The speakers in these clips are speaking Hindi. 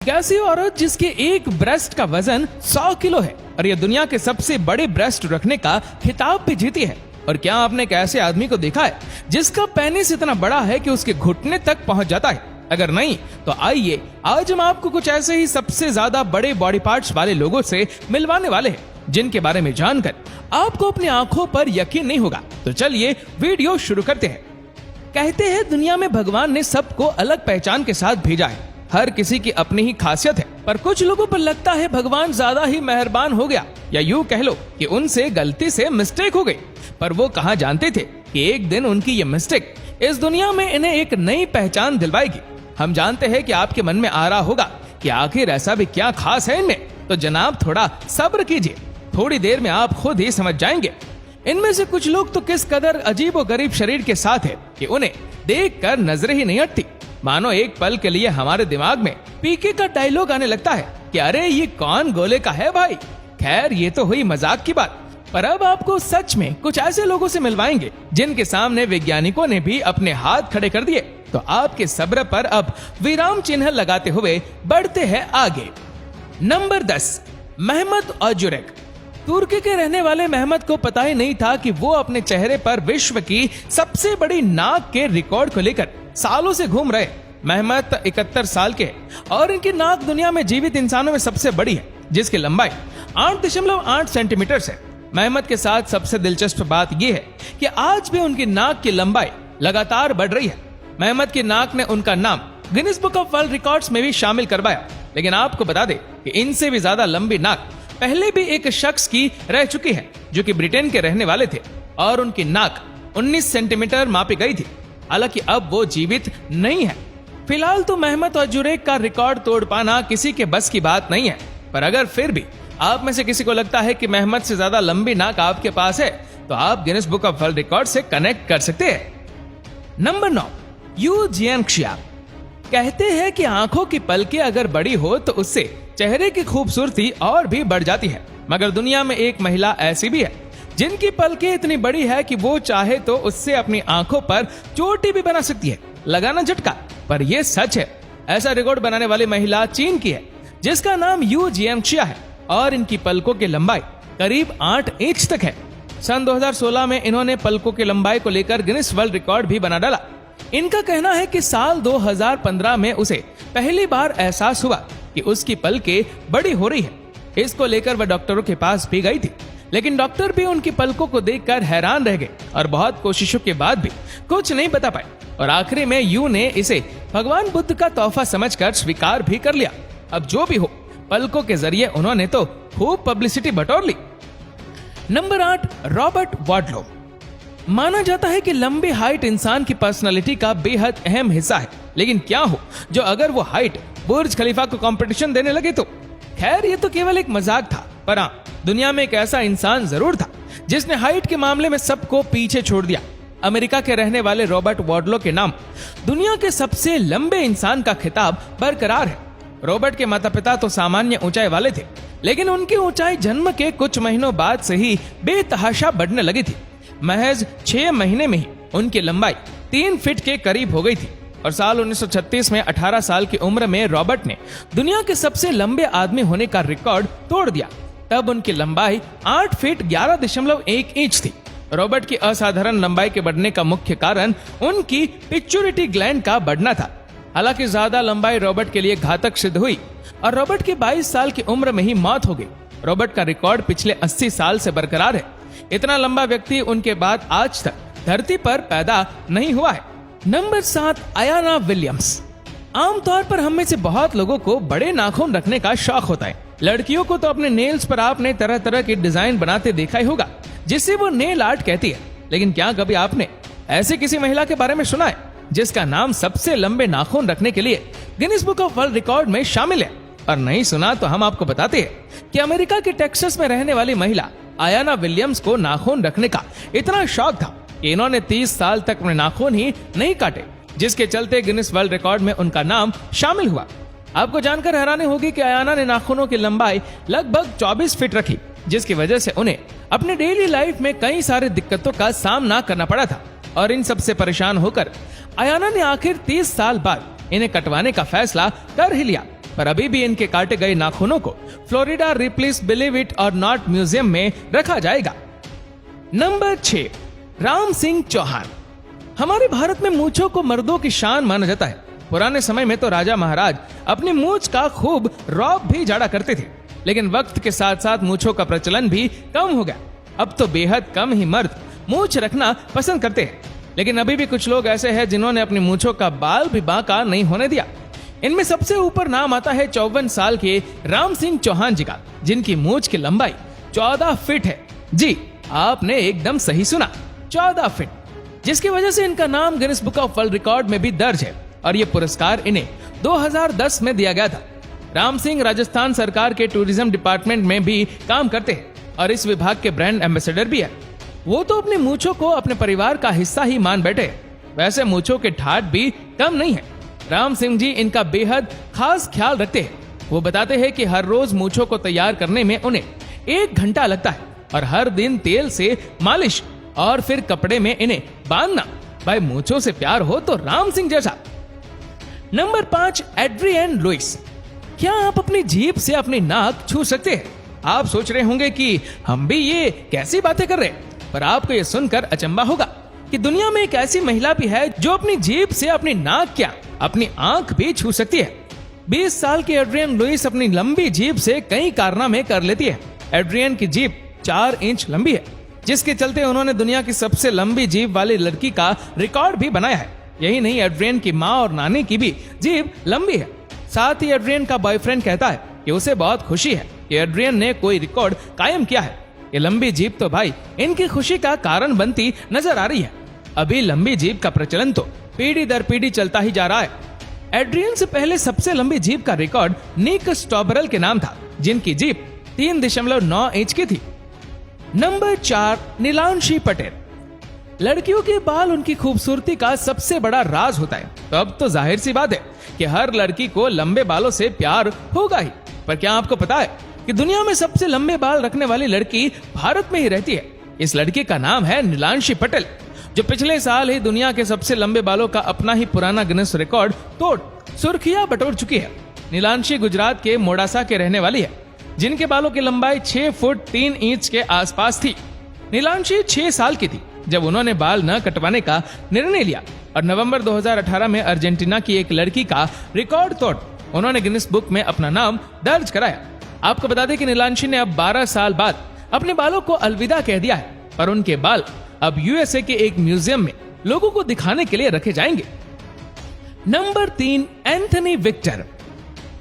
कैसी औरत जिसके एक ब्रेस्ट का वजन 100 किलो है और ये दुनिया के सबसे बड़े ब्रेस्ट रखने का खिताब भी जीती है। और क्या आपने एक ऐसे आदमी को देखा है जिसका पेनिस इतना बड़ा है कि उसके घुटने तक पहुंच जाता है? अगर नहीं तो आइए आज हम आपको कुछ ऐसे ही सबसे ज्यादा बड़े बॉडी पार्ट्स वाले लोगों से मिलवाने वाले हैं जिनके बारे में जानकर आपको अपनी आंखों पर यकीन नहीं होगा। तो चलिए वीडियो शुरू करते हैं। कहते हैं दुनिया में भगवान ने सबको अलग पहचान के साथ भेजा है, हर किसी की अपनी ही खासियत है, पर कुछ लोगों पर लगता है भगवान ज्यादा ही मेहरबान हो गया, या यूं कह लो कि उनसे गलती से मिस्टेक हो गई। पर वो कहाँ जानते थे कि एक दिन उनकी ये मिस्टेक इस दुनिया में इन्हें एक नई पहचान दिलवाएगी। हम जानते हैं कि आपके मन में आ रहा होगा कि आखिर ऐसा भी क्या खास है इनमें, तो जनाब थोड़ा सब्र कीजिए, थोड़ी देर में आप खुद ही समझ जाएंगे। इनमें से कुछ लोग तो किस कदर अजीब और गरीब शरीर के साथ है कि उन्हें देखकर नजरें ही नहीं हटती। मानो एक पल के लिए हमारे दिमाग में पीके का डायलॉग आने लगता है कि अरे ये कौन गोले का है भाई। खैर ये तो हुई मजाक की बात, पर अब आपको सच में कुछ ऐसे लोगों से मिलवाएंगे जिनके सामने वैज्ञानिकों ने भी अपने हाथ खड़े कर दिए। तो आपके सब्र पर अब विराम चिन्ह लगाते हुए बढ़ते हैं आगे। नंबर 10, मेहमत ओजुरेक। तुर्की के रहने वाले मेहमत को पता ही नहीं था कि वो अपने चेहरे पर विश्व की सबसे बड़ी नाक के रिकॉर्ड को लेकर सालों से घूम रहे। मेहमत 71 साल के और इनकी नाक दुनिया में जीवित इंसानों में सबसे बड़ी है, जिसकी लंबाई 8.8 सेंटीमीटर है। मेहमत के साथ सबसे दिलचस्प बात यह है कि आज भी उनकी नाक की लंबाई लगातार बढ़ रही है। मेहमत की नाक ने उनका नाम Guinness book of world records में भी शामिल करवाया। लेकिन आपको बता दें कि इनसे भी ज्यादा लंबी नाक पहले भी एक शख्स की रह चुकी है जो कि ब्रिटेन के रहने वाले थे और उनकी नाक 19 सेंटीमीटर मापी गई थी। हालांकि अब वो जीवित नहीं है। फिलहाल तो मेहमत ओजुरेक का रिकॉर्ड तोड़ पाना किसी के बस की बात नहीं है, पर अगर फिर भी आप में से किसी को लगता है कि मेहमत से ज्यादा लंबी नाक आपके पास है तो आप Guinness book of world record से कनेक्ट कर सकते हैं। Number 9, Yu Jiangxia. कहते हैं कि आंखों की पलकें अगर बड़ी हो तो उससे चेहरे की खूबसूरती और भी बढ़ जाती है, मगर दुनिया में एक महिला ऐसी भी है जिनकी पलकें इतनी बड़ी है कि वो चाहे तो उससे अपनी आंखों पर चोटी भी बना सकती है। लगाना झटका, पर यह सच है। ऐसा रिकॉर्ड बनाने वाली महिला चीन की है जिसका नाम यू जियांगशिया है और इनकी पलकों की लंबाई करीब 8 इंच तक है। सन 2016 में इन्होंने पलकों की लंबाई को लेकर गिनीज वर्ल्ड रिकॉर्ड भी बना डाला। इनका कहना है कि साल 2015 में उसे पहली बार एहसास हुआ कि उसकी पलकें बड़ी हो रही है। इसको लेकर वह डॉक्टरों के पास भी गई थी, लेकिन डॉक्टर भी उनकी पलकों को देखकर हैरान रह गए और बहुत कोशिशों के बाद भी कुछ नहीं बता पाए। और आखिरी में यू ने इसे भगवान बुद्ध का तोहफा समझकर स्वीकार भी कर लिया। अब जो भी हो, पलकों के जरिए उन्होंने तो खूब पब्लिसिटी बटोर ली। नंबर 8, रॉबर्ट वाडलो। माना जाता है कि लंबी हाइट इंसान की पर्सनालिटी का बेहद अहम हिस्सा है, लेकिन क्या हो जो अगर वो हाइट बुर्ज खलीफा को कंपटीशन देने लगे तो? खैर ये तो केवल एक मजाक था, पर हाँ, दुनिया में एक ऐसा इंसान जरूर था जिसने हाइट के मामले में सबको पीछे छोड़ दिया। अमेरिका के रहने वाले रॉबर्ट वाडलो के नाम दुनिया के सबसे लंबे इंसान का खिताब बरकरार है। रॉबर्ट के माता पिता तो सामान्य ऊंचाई वाले थे, लेकिन उनकी ऊंचाई जन्म के कुछ महीनों बाद से ही बेतहाशा बढ़ने लगी थी। महज 6 महीने में ही उनकी लंबाई 3 फीट के करीब हो गई थी और साल 1936 में 18 साल की उम्र में रॉबर्ट ने दुनिया के सबसे लंबे आदमी होने का रिकॉर्ड तोड़ दिया। तब उनकी लंबाई 8 फीट 11.1 इंच थी। रॉबर्ट की असाधारण लंबाई के बढ़ने का मुख्य कारण उनकी पिट्यूटरी ग्लैंड का बढ़ना था। हालांकि ज्यादा लंबाई रॉबर्ट के लिए घातक सिद्ध हुई और रॉबर्ट की 22 साल की उम्र में ही मौत हो गई। रॉबर्ट का रिकॉर्ड पिछले 80 साल से बरकरार है। इतना लंबा व्यक्ति उनके बाद आज तक धरती पर पैदा नहीं हुआ है। Number 7, Ayana Williams. आमतौर पर हम में से बहुत लोगों को बड़े नाखून रखने का शौक होता है। लड़कियों को तो अपने नेल्स पर आपने तरह तरह के डिजाइन बनाते देखा ही होगा, जिसे वो नेल आर्ट कहती है। लेकिन क्या कभी आपने ऐसी किसी महिला के बारे में सुना है जिसका नाम सबसे लंबे नाखून रखने के लिए Guinness book of world record में शामिल है? और नहीं सुना तो हम आपको बताते हैं कि अमेरिका के टेक्सास में रहने वाली महिला अयाना विलियम्स को नाखून रखने का इतना शौक था कि इन्होंने 30 साल तक अपने नाखून ही नहीं काटे, जिसके चलते गिनीज वर्ल्ड रिकॉर्ड में उनका नाम शामिल हुआ। आपको जानकर हैरानी होगी कि अयाना ने नाखूनों की लंबाई लगभग 24 फीट रखी, जिसकी वजह से उन्हें अपने डेली लाइफ में कई सारी दिक्कतों का सामना करना पड़ा था। और इन सबसे परेशान होकर अयाना ने आखिर 30 साल बाद इन्हें कटवाने का फैसला कर ही लिया। पर अभी भी इनके काटे गए नाखूनों को फ्लोरिडा रिप्लेस बिलीव इट और नॉट म्यूजियम में रखा जाएगा। नंबर 6, राम सिंह चौहान। हमारे भारत में मूंछों को मर्दों की शान माना जाता है। पुराने समय में तो राजा महाराज अपनी मूंछ का खूब रौब भी झाड़ा करते थे, लेकिन वक्त के साथ साथ मूंछों का प्रचलन भी कम हो गया। अब तो बेहद कम ही मर्द मूंछ रखना पसंद करते हैं, लेकिन अभी भी कुछ लोग ऐसे हैं जिन्होंने अपनी मूंछों का बाल भी बांका नहीं होने दिया। इनमें सबसे ऊपर नाम आता है 54 साल के राम सिंह चौहान जी का, जिनकी मूंछ की लंबाई 14 फीट है। जी, आपने एकदम सही सुना, 14 फीट, जिसकी वजह से इनका नाम Guinness book of world record में भी दर्ज है और ये पुरस्कार इन्हें 2010 में दिया गया था। राम सिंह राजस्थान सरकार के टूरिज्म डिपार्टमेंट में भी काम करते हैं और इस विभाग के ब्रांड एम्बेसडर भी है। वो तो अपनी मूंछों को अपने परिवार का हिस्सा ही मान बैठे। वैसे मूंछों के ठाठ भी कम नहीं है। राम सिंह जी इनका बेहद खास ख्याल रखते हैं। वो बताते हैं कि हर रोज मूंछों को तैयार करने में उन्हें 1 घंटा लगता है और हर दिन तेल से मालिश और फिर कपड़े में इन्हें बांधना। भाई, मूंछों से प्यार हो तो राम सिंह जैसा। Number 5, Adrian Lewis. क्या आप अपनी जीभ से अपनी नाक छू सकते हैं? आप सोच रहे होंगे कि हम भी ये कैसी बातें कर रहे हैं, पर आपको ये सुनकर अचंभा होगा कि दुनिया में एक ऐसी महिला भी है जो अपनी जीभ से अपनी नाक क्या अपनी आंख भी छू सकती है। 20 साल की एड्रियन लुइस अपनी लंबी जीभ से कई कारनामे कर लेती है। एड्रियन की जीभ 4 इंच लंबी है, जिसके चलते उन्होंने दुनिया की सबसे लंबी जीभ वाली लड़की का रिकॉर्ड भी बनाया है। यही नहीं, एड्रियन की माँ और नानी की भी जीभ लंबी है। साथ ही एड्रियन का बॉयफ्रेंड कहता है कि उसे बहुत खुशी है कि एड्रियन ने कोई रिकॉर्ड कायम किया है। ये लंबी जीभ तो भाई इनकी खुशी का कारण बनती नजर आ रही है। अभी लंबी जीभ का प्रचलन तो पीढ़ी दर पीढ़ी चलता ही जा रहा है। एड्रियन से पहले सबसे लंबी जीभ का रिकॉर्ड निक स्टॉबरल के नाम था, जिनकी जीभ 3.9 इंच की थी। नंबर 4, नीलांशी पटेल। लड़कियों के बाल उनकी खूबसूरती का सबसे बड़ा राज होता है, तो अब तो जाहिर सी बात है कि हर लड़की को लंबे बालों से प्यार होगा ही। पर क्या आपको पता है कि दुनिया में सबसे लंबे बाल रखने वाली लड़की भारत में ही रहती है? इस लड़की का नाम है नीलांशी पटेल, जो पिछले साल ही दुनिया के सबसे लंबे बालों का अपना ही पुराना गिनीज रिकॉर्ड तोड़ सुर्खियां बटोर चुकी है। नीलांशी गुजरात के मोडासा के रहने वाली है, जिनके बालों की लंबाई 6 फुट 3 इंच के आसपास थी। नीलांशी 6 साल की थी जब उन्होंने बाल न कटवाने का निर्णय लिया और नवंबर 2018 में अर्जेंटीना की एक लड़की का रिकॉर्ड तोड़ उन्होंने गिनीज बुक में अपना नाम दर्ज कराया। आपको बता दें कि नीलांशी ने अब 12 साल बाद अपने बालों को अलविदा कह दिया है, पर उनके बाल अब यूएसए के एक म्यूजियम में लोगों को दिखाने के लिए रखे जाएंगे। Number 3, Anthony Victor.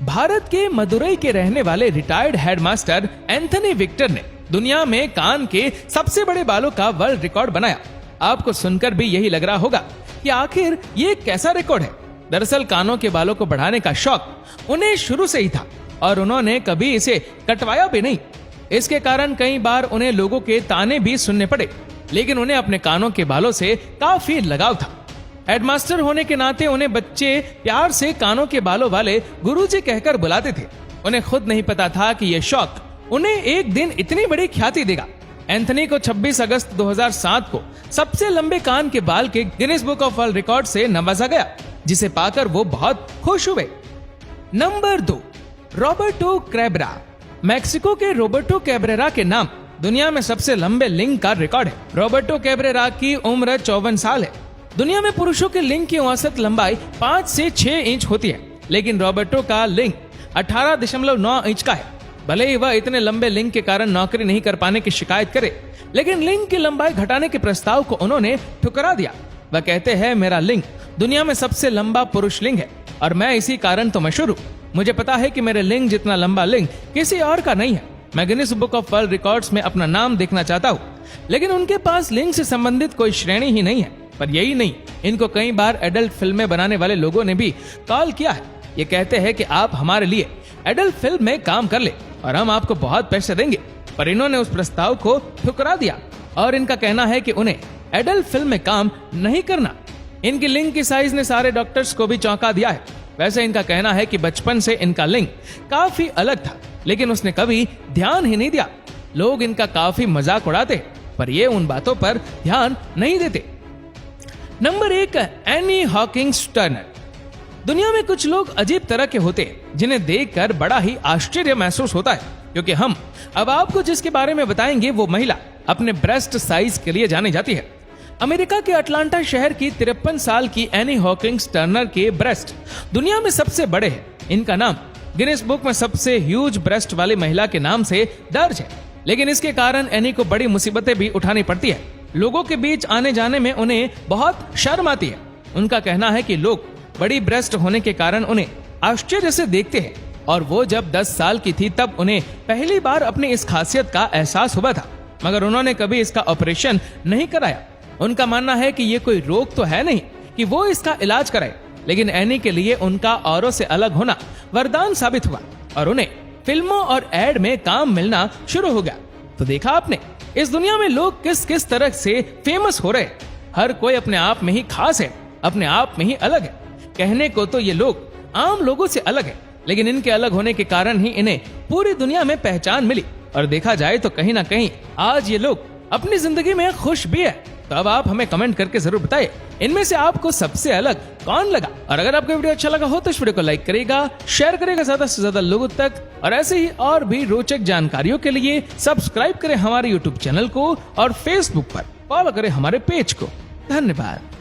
भारत के मदुरई के रहने वाले रिटायर्ड हेडमास्टर एंथनी विक्टर ने दुनिया में कान के सबसे बड़े बालों का वर्ल्ड रिकॉर्ड बनाया। आपको सुनकर भी यही लग रहा होगा कि आखिर ये कैसा रिकॉर्ड है। दरअसल कानों के बालों को बढ़ाने का शौक उन्हें शुरू से ही था और उन्होंने कभी इसे कटवाया भी नहीं। इसके कारण कई बार उन्हें लोगों के ताने भी सुनने पड़े, लेकिन उन्हें अपने कानों के बालों से काफी लगाव था। हेडमास्टर होने के नाते उन्हें बच्चे प्यार से कानों के बालों वाले गुरुजी कहकर बुलाते थे। उन्हें खुद नहीं पता था कि यह शौक उन्हें एक दिन इतनी बड़ी ख्याति देगा। एंथनी को 26 अगस्त 2007 को सबसे लंबे कान के बाल के Guinness book of world record से नवाजा गया, जिसे पाकर वो बहुत खुश हुए। Number 2, Roberto Cabrera. मैक्सिको के रोबर्टो कैब्रेरा के नाम दुनिया में सबसे लंबे लिंग का रिकॉर्ड है। रॉबर्टो कैब्रेरा की उम्र 54 साल है। दुनिया में पुरुषों के लिंग की औसत लंबाई 5 से 6 इंच होती है, लेकिन रॉबर्टो का लिंग 18.9 इंच का है। भले ही वह इतने लंबे लिंग के कारण नौकरी नहीं कर पाने की शिकायत करे, लेकिन लिंग की लंबाई घटाने के प्रस्ताव को उन्होंने ठुकरा दिया। वह कहते हैं, मेरा लिंग दुनिया में सबसे लंबा पुरुष लिंग है और मैं इसी कारण तो मशहूर हूँ। मुझे पता है कि मेरे लिंग जितना लंबा लिंग किसी और का नहीं है। मैं Guinness book of world records में अपना नाम देखना चाहता हूँ, लेकिन उनके पास लिंग से संबंधित कोई श्रेणी ही नहीं है। पर यही नहीं, इनको कई बार एडल्ट फिल्में बनाने वाले लोगों ने भी कॉल किया है। ये कहते हैं कि आप हमारे लिए एडल्ट फिल्म में काम कर ले और हम आपको बहुत पैसे देंगे, पर इन्होंने उस प्रस्ताव को ठुकरा दिया और इनका कहना है कि उन्हें एडल्ट फिल्म में काम नहीं करना। इनकी लिंग की साइज ने सारे डॉक्टर्स को भी चौंका दिया है। वैसे इनका कहना है कि बचपन से इनका लिंग काफी अलग था, लेकिन उसने कभी ध्यान ही नहीं दिया। लोग इनका काफी मजाक उड़ाते, पर ये उन बातों पर ध्यान नहीं देते। Number 1, any Hawkins Turner. दुनिया में कुछ लोग अजीब तरह के होते हैं जिन्हें देखकर बड़ा ही आश्चर्य महसूस होता है, क्योंकि हम अब आपको जिसके बारे में बताएंगे वो महिला अपने ब्रेस्ट साइज के लिए जानी जाती है। अमेरिका के अटलांटा शहर की 53 साल की एनी हॉकिंग्स टर्नर के ब्रेस्ट दुनिया में सबसे बड़े हैं। इनका नाम गिनीज बुक में सबसे ह्यूज ब्रेस्ट वाली महिला के नाम से दर्ज है, लेकिन इसके कारण एनी को बड़ी मुसीबतें भी उठानी पड़ती है। लोगों के बीच आने जाने में उन्हें बहुत शर्म आती है। उनका कहना है कि लोग बड़ी ब्रेस्ट होने के कारण उन्हें आश्चर्य से देखते हैं, और वो जब 10 साल की थी तब उन्हें पहली बार अपनी इस खासियत का एहसास हुआ था, मगर उन्होंने कभी इसका ऑपरेशन नहीं कराया। उनका मानना है कि ये कोई रोग तो है नहीं कि वो इसका इलाज कराए, लेकिन एनी के लिए उनका औरों से अलग होना वरदान साबित हुआ और उन्हें फिल्मों और एड में काम मिलना शुरू हो गया। तो देखा आपने, इस दुनिया में लोग किस किस तरह से फेमस हो रहे हैं। हर कोई अपने आप में ही खास है, अपने आप में ही अलग है। कहने को तो ये लोग आम लोगों से अलग है, लेकिन इनके अलग होने के कारण ही इन्हें पूरी दुनिया में पहचान मिली। और देखा जाए तो कहीं ना कहीं आज ये लोग अपनी जिंदगी में खुश भी है। तो अब आप हमें कमेंट करके जरूर बताएं, इनमें से आपको सबसे अलग कौन लगा। और अगर आपको वीडियो अच्छा लगा हो तो इस वीडियो को लाइक करेगा, शेयर करेगा ज्यादा से ज्यादा लोगों तक, और ऐसे ही और भी रोचक जानकारियों के लिए सब्सक्राइब करें हमारे यूट्यूब चैनल को और फेसबुक पर फॉलो करें हमारे पेज को। धन्यवाद।